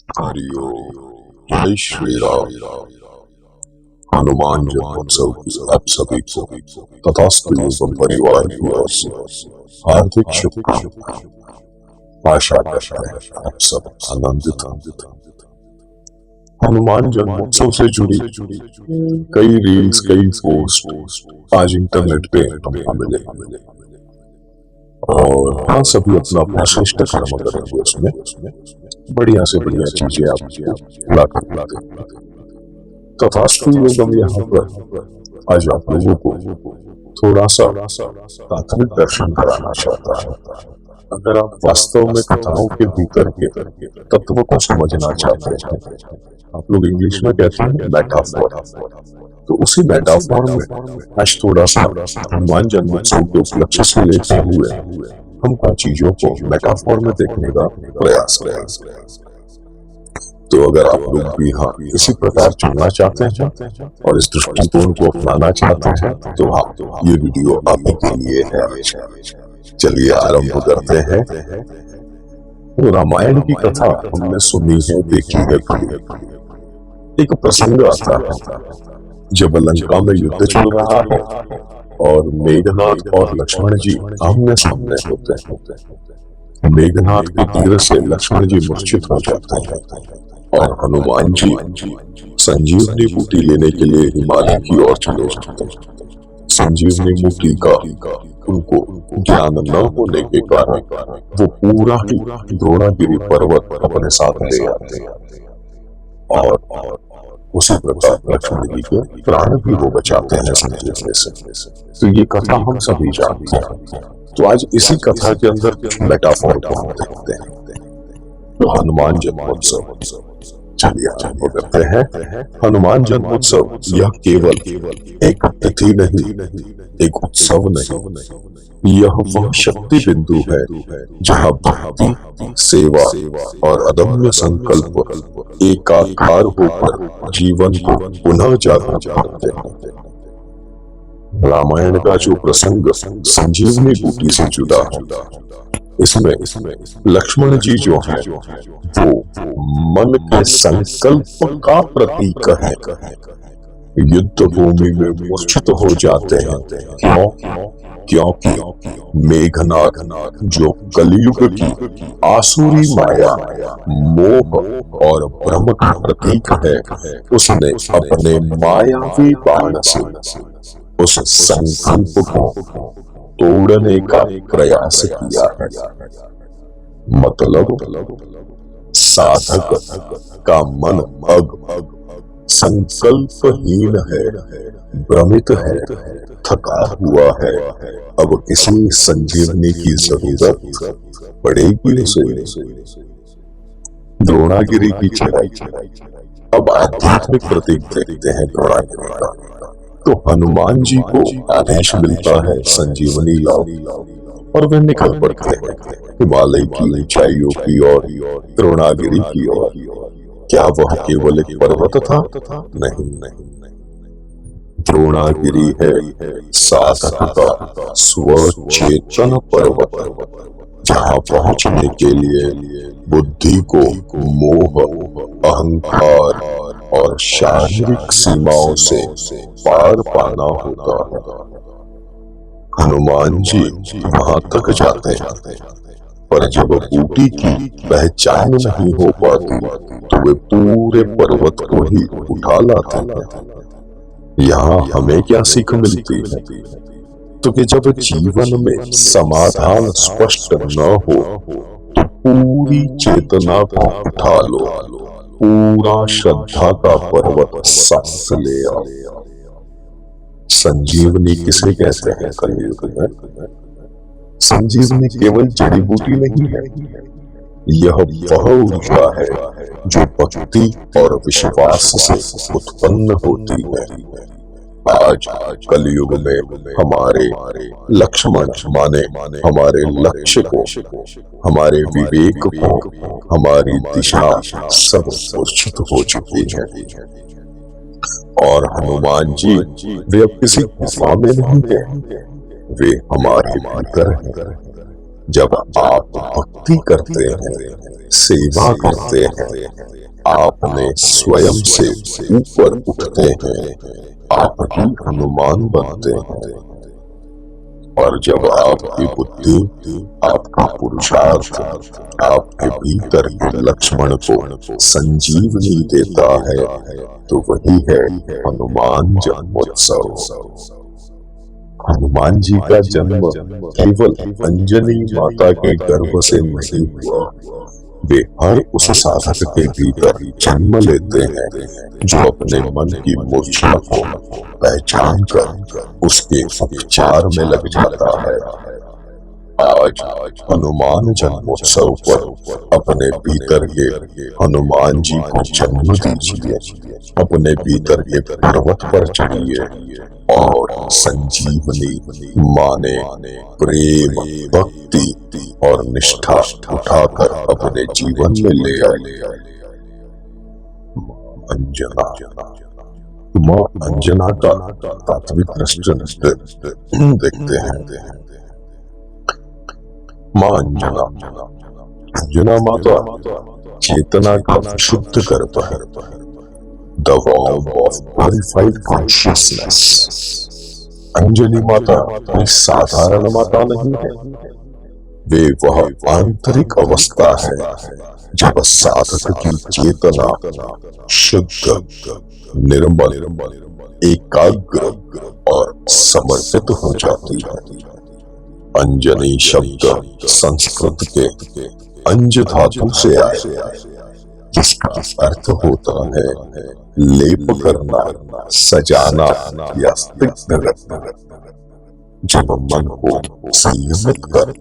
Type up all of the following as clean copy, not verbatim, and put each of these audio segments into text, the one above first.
हरिओम। जय श्री राम। हनुमान जन्मोत्सव की आप सभी को तथास्तु युगम परिवार की ओर से हार्दिक शुभकामनाएं। आशा करते हैं आप सब आनंदित हैं। हनुमान जन्मोत्सव से जुड़ी कई रील्स, कई पोस्ट आज इंटरनेट पे हमको मिले और हाँ, सभी अपना अपना श्रेष्ठ कर्म करेंगे। उसमें बढ़िया से बढ़िया चीजें आप ला कर लाते हैं। तथास्तु योगम यहाँ पर आज आप लोगों को थोड़ा सा तात्विक दर्शन कराना चाहता है। अगर आप वास्तव में कथाओं के भीतर के तत्व को समझना चाहते हैं, आप लोग इंग्लिश में कहते हैं मेटाफोर, तो उसी मेटाफोर में आज थोड़ा सा हनुमान जन्मोत्सव के उपलक्ष्य से लेते हुए हम कुछ चीजों को मेटाफोर में देखने का प्रयास करेंगे। तो अगर आप लोग भी हाँ इसी प्रकार चुनना चाहते हैं और इस दृष्टिकोण को अपनाना चाहते हैं तो हाँ, ये वीडियो आप के लिए है। चलिए आरंभ करते हैं। तो रामायण की कथा हमने सुनी है, देखी है, पढ़ी। एक प्रसंग आता है जब लंका में युद्ध चल रहा है और मेघनाथ और लक्ष्मण जी आमने सामने होते हैं। मेघनाथ के तीर से लक्ष्मण जी मूर्छित हो जाते हैं और हनुमान जी संजीवनी बूटी लेने के लिए हिमालय की ओर चले जाते हैं। संजीवनी बूटी का उनको ज्ञान न होने के कारण वो पूरा ही द्रोणागिरी पर्वत अपने साथ ले आते हैं और उसी प्रकार लक्ष्मण जी के प्राण भी वो बचाते हैं संजीवनी से। तो ये कथा हम सभी जानते हैं। तो आज इसी कथा के अंदर मेटाफोर को हम देखते हैं। तो हनुमान जन्मोत्सव चलिए आरंभ करते हैं। हनुमान जन्मोत्सव यह केवल एक तिथि नहीं, एक उत्सव नहीं, यह वह शक्ति बिंदु है जहाँ भक्ति, सेवा और अदम्य संकल्प एकाकार होकर जीवन को पुनः जागृत करते हैं। रामायण का जो प्रसंग संजीवनी बूटी से जुड़ा है, इसमें लक्ष्मण जी जो है वो मन के संकल्प का प्रतीक है। युद्ध भूमि में मूर्छित हो जाते हैं। क्योंकि मेघनाथ जो कलयुग की आसुरी माया, मोह और भ्रम का प्रतीक है, उसने अपने मायावी बाण से उस संकल्प को तोड़ने का प्रयास किया है। मतलब साधक का मन अब संकल्पहीन है, भ्रमित है, थका हुआ है। अब किसी संजीवनी की जरूरत पड़ेगी उसे। द्रोणागिरी की चढ़ाई। अब आध्यात्मिक प्रतीक देखते हैं द्रोणागिरी का। तो हनुमान जी को आदेश मिलता है संजीवनी लाओ और वे निकल पड़ते हैं हिमालय की ऊंचाइयों की ओर, द्रोणागिरी की ओर। क्या वह केवल एक पर्वत था? नहीं, द्रोणागिरी है साधक का स्वचेतन पर्वत, जहाँ पहुंचने के लिए बुद्धि को मोह, अहंकार और शारीरिक सीमाओं से पार पाना होता है। हनुमान जी वहां तक जाते हैं, पर जब बूटी की पहचान नहीं हो पाती तो वे पूरे पर्वत को ही उठा लाते हैं। यहाँ हमें क्या सीख मिलती है? तो कि जब जीवन में समाधान स्पष्ट न हो तो पूरी चेतना को उठा लो, पूरा श्रद्धा का पर्वत साथ ले आओ। संजीवनी किसे कहते हैं कलयुग में? संजीवनी केवल जड़ी बूटी नहीं है, यह वह ऊर्जा है जो भक्ति और विश्वास से उत्पन्न होती है। आज कलयुग में हमारे लक्ष्मण माने हमारे लक्ष्य को, हमारे विवेक को, हमारी दिशा सब मूर्छित हो चुकी है। और हनुमान जी वे अब किसी गुफा में नहीं है, वे हमारे भीतर हैं। जब आप भक्ति करते हैं, सेवा करते हैं, आपने स्वयं से ऊपर उठते हैं, आप ही हनुमान बनते हैं। और जब आपकी बुद्धि, आपका पुरुषार्थ आपके भीतर के लक्ष्मण को संजीवनी देता है, तो वही है हनुमान जन्मोत्सव। हनुमान जी का जन्म केवल अंजनी माता के गर्भ से नहीं हुआ, वे हर उस साधक के भीतर जन्म लेते हैं जो अपने मन की मूर्छा को पहचान कर उसके उपचार में लग जाता है। आज हनुमान जन्मोत्सव पर अपने भीतर के हनुमान जी को जन्म दीजिए, अपने भीतर के पर्वत पर चढ़िए और संजीवनी माने प्रेम, भक्ति और निष्ठा उठाकर अपने जीवन में ले आए। अंजना, मां अंजना का तात्विक दृष्टि देखते हैं। मां अंजना, अंजना माता चेतना का शुद्ध करता है, the warm of purified consciousness. Anjani माता कोई साधारण माता नहीं है, वे वह आंतरिक अवस्था है जब साधक की चेतना शुद्ध, निर्मल, एकाग्र और समर्पित हो जाती है। अंजनी शब्द संस्कृत के अंज धातु से आया, जिसका अर्थ होता है लेप करना, सजाना या स्निग्ध करना। जब मन को संयमित कर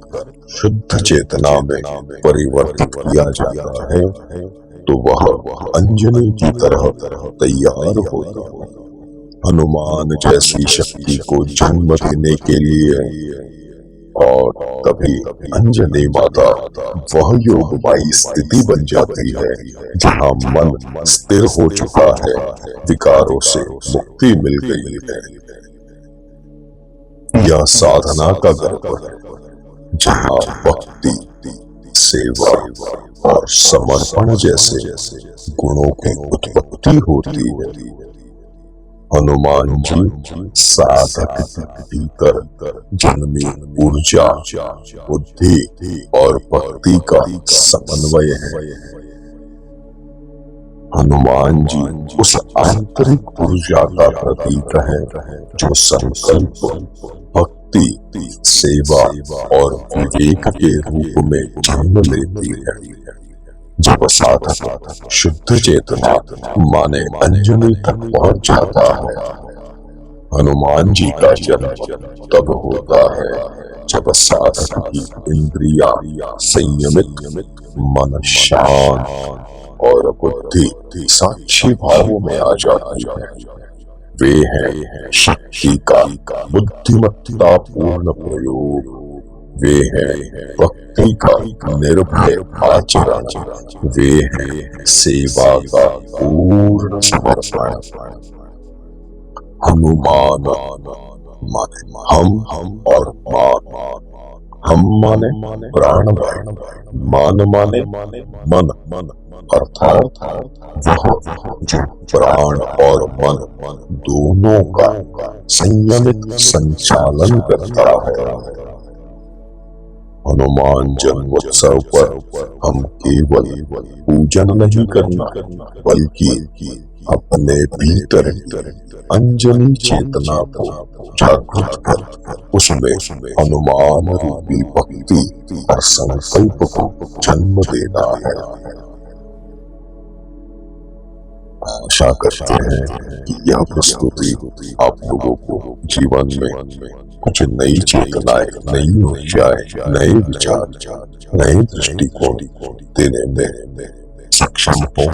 शुद्ध चेतना में परिवर्तित किया जाता है, तो वह अंजनी की तरह तैयार होता है। हनुमान जैसी शक्ति को जन्म देने के लिए और तभी अंजनी माता वह योगमाई स्थिति बन जाती है जहाँ मन स्थिर हो चुका है, विकारों से मुक्ति मिल गई है। यह साधना का गर्भ है जहाँ भक्ति, सेवा और समर्पण जैसे गुणों की उत्पत्ति होती है। हनुमान जी साधक के भीतर जन्मी ऊर्जा, बुद्धि और भक्ति का समन्वय है। हनुमान जी उस आंतरिक ऊर्जा का प्रतीक है जो संकल्प, भक्ति, सेवा और विवेक के रूप में जन्म लेती है। जब साधक शुद्ध चेतना माने अंजनी तक पहुंच जाता है, हनुमान जी का जन्म तब होता है जब साधक की इंद्रियां संयमित, मन शांत और बुद्धि साक्षी भावों में आ जाती है। वे हैं शक्ति का बुद्धिमत्ता पूर्ण प्रयोग, वे हैं भक्ति का निर्भय आचरण, वे हैं सेवा का पूर्ण समर्पण। हनुमान माने हम और मान। हम माने प्राण, मान माने मन, अर्थात वह जो प्राण और मन दोनों का संयमित संचालन करता है। हनुमान जन्मोत्सव पर हम केवल पूजन नहीं करना, बल्कि अपने भीतर अंजनी चेतना को जागृत कर उसमें हनुमान रूपी भक्ति और संकल्प को जन्म देना है। आशा करते हैं कि यह प्रस्तुति आप लोगों को जीवन में कुछ नई चेतनाएं, नई ऊर्जाएं, नए विचार, नए दृष्टिकोण देने में सक्षम हो।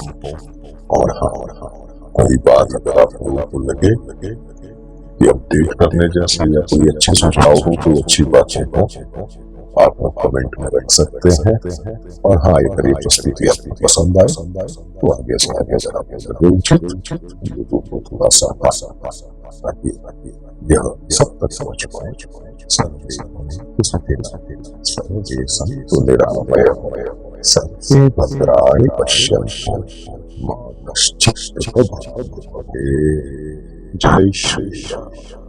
और हाँ, कोई बात अगर आप लोगों को लगे कि अपडेट करने जैसे या कोई अच्छे सुझाव हो, कोई अच्छी बातें हो, आप कमेंट में रख सकते हैं। और हाँ, अगर ये प्रस्तुति आपको पसंद आए तो आगे से आगे जरा लोगों को थोड़ा सा ताकि यह सब तक समझ पाए। सर्वे सन्तु निरामया, सर्वे भद्राणि पश्यन्तु आत्मा नश्चित जय श्री राम।